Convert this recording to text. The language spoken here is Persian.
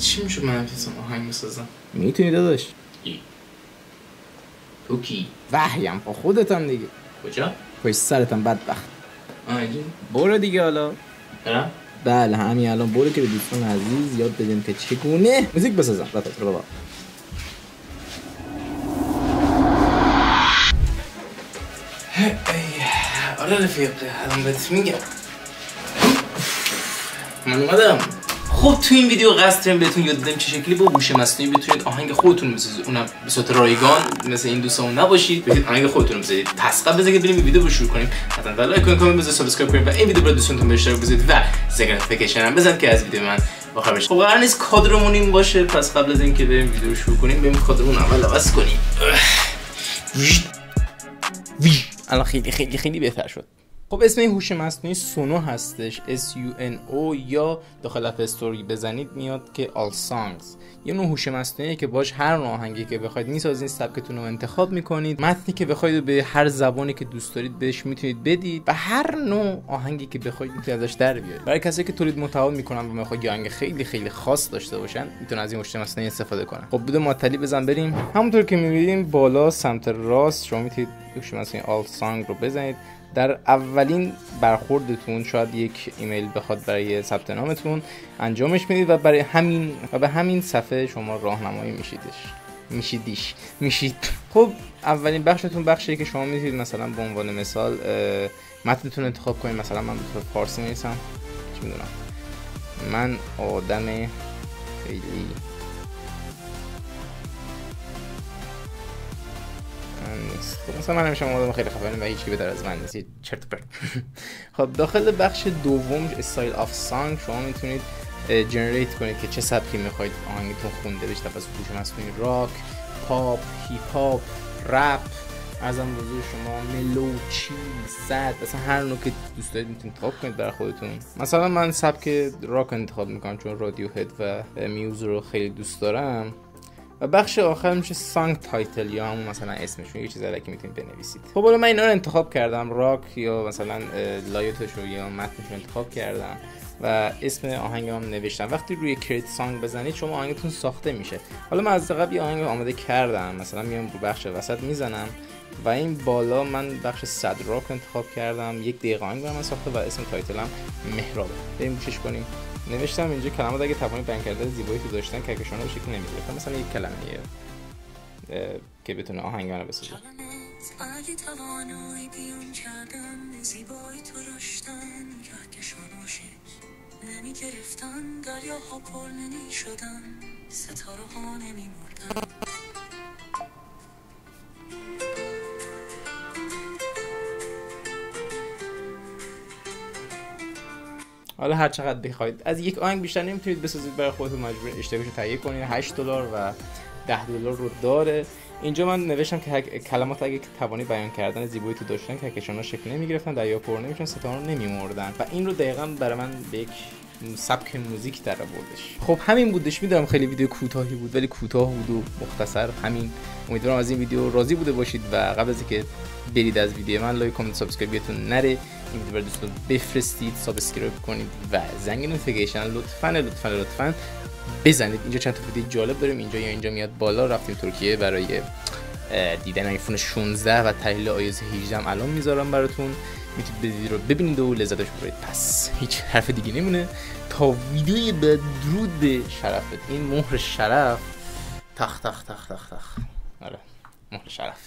چی میشه من نفسم آهنگ بسازم؟ میتونی داداش. تو کی؟ وحیم با خودتم دیگه. کجا؟ پشت سرتم بدبخت. اینجا؟ برو دیگه حالا. برم؟ بله همین الان برو که به دوستان عزیز یاد بدیم که چگونه موزیک بسازم. رو با آره رفیق الان بهت میگم من اومدم. خب تو این ویدیو قصد داریم بهتون یاد بدم چه شکلی با هوش مصنوعی بتونید آهنگ خودتون بسازید، اونم به صورت رایگان مثل این دوستامون نباشید، بتونید آهنگ خودتون بسازید. پس قبل از اینکه بریم ویدیو رو شروع کنیم حتما لایک کنید، کامنت بذارید، سابسکرایب کنید و این ویدیو برای دوستانتون به اشتراک بذارید و زنگ نوتیفیکیشن هم بزنید که از ویدیو من بخبر بشید. خب قرار نیست کادرمون این باشه، پس قبل از اینکه بریم ویدیو رو شروع کنیم بریم کادرمون اول عوض کنیم. الان خیلی بهتر شد. خب اسم این هوش مصنوعی سونو هستش، SUNO، یا داخل اپ استور بزنید میاد که All Songs. یه نوع هوش مصنوعیه که باش هر نوع آهنگی که بخواید میسازین، سبکتون رو انتخاب میکنید، متنی که بخواید به هر زبانی که دوست دارید بهش میتونید بدید و هر نوع آهنگی که بخواید میتونید ازش در بیارید. برای کسایی که تولید محتوا میکنن و میخواد یه آهنگ خیلی خاص داشته باشن میتونن از این هوش مصنوعی استفاده کنن. خب بدون معطلی بزن بریم. همونطور که میبینید بالا سمت راست شما میتونید هوش مصنوعی All Song رو بزنید. در اولین برخوردتون شاید یک ایمیل بخواد برای ثبت نامتون، انجامش میدید و به همین صفحه شما راهنمایی میشید. خب اولین بخشتون بخشی که شما میتونید مثلا به عنوان مثال متنتون انتخاب کنید. مثلا من به طور فارسی می‌نویسم، چی میدونم، من آدم خیلی مثلا من همیشه آدم خیلی خفنم و هیچکی بهتر از من نیست، چرت و پرت. خب داخل بخش دوم استایل آف سانگ شما میتونید جنریت کنید که چه سبکی میخواید آهنگتون خونده بشه. توسط هوش مصنوعی راک، پاپ، هیپ هاپ، رپ، ارزم به حضور شما ملو، چیل، صد، اصلا هر نوع که دوست دارید میتونید انتخاب کنید برای خودتون. مثلا من سبک راک انتخاب میکنم چون رادیو هد و میوز رو خیلی دوست دارم. و بخش آخر میشه سانگ تایتل یا همون مثلا اسمشون، یه چیز الکی میتونید بنویسید. خب حالا من اینا رو انتخاب کردم، راک یا مثلا لایتش رو یا متنش رو انتخاب کردم و اسم آهنگم نوشتم. وقتی روی کریت سانگ بزنید شما آهنگتون ساخته میشه. حالا من از قبل یه آهنگ آماده کردم، مثلا میام رو بخش وسط میزنم و این بالا من بخش صد راک انتخاب کردم، 1 دقیقه آهنگ برام ساخته و اسم تایتلم مهرابه. بریم گوشش کنیم. نوشتم اینجا کلمات اگه توانی بیان کردن زیبایی تو داشتن کهکشان رو به شکل نمیگرفتن، مثلا یک کلمه که بتونه آهنگانه بسازه. اگه توانایی بیان کردن زیبایی تو داشتن کهکشان رو نمیگرفتن، دریاها پر نمیشدن، ستاره ها نمیمردن. حالا هر چقدر بخواید از یک آهنگ بیشتر نمیتونید بسازید، برای خودتون مجبور اشتراکش رو تهیه کنید. $8 و $10 رو داره. اینجا من نوشتم که کلمات اگه توانی بیان کردن زیبایی تو داشتن کهکشان‌ها شکل نمیگرفتن، دریا پر نمیشدن، ستاره نمیمردن و این رو دقیقاً برای من به یک سبک موزیک در آوردش. خب همین بودش. میدونم خیلی ویدیو کوتاهی بود ولی کوتاه بود و مختصر. همین. امیدوارم از این ویدیو راضی بوده باشید و قبل از اینکه برید از ویدیو من لایک، کامنت، سابسکرایبتون نره. این ویدیو برای دوستان بفرستید، سابسکرایب کنید و زنگ نوتیفیکیشن لطفاً بزنید. اینجا چند تا ویدیو جالب داریم. اینجا میاد بالا. رفتیم ترکیه برای دیدن آیفون 16 و تحلیل iOS 18 هم الان میذارم براتون، میتونید ویدیو رو ببینید و لذتش ببرید. پس هیچ حرف دیگه نمونه تا ویدیوی بعد. درود به شرفت. این مهر شرف. تخ. آره مهر شرف.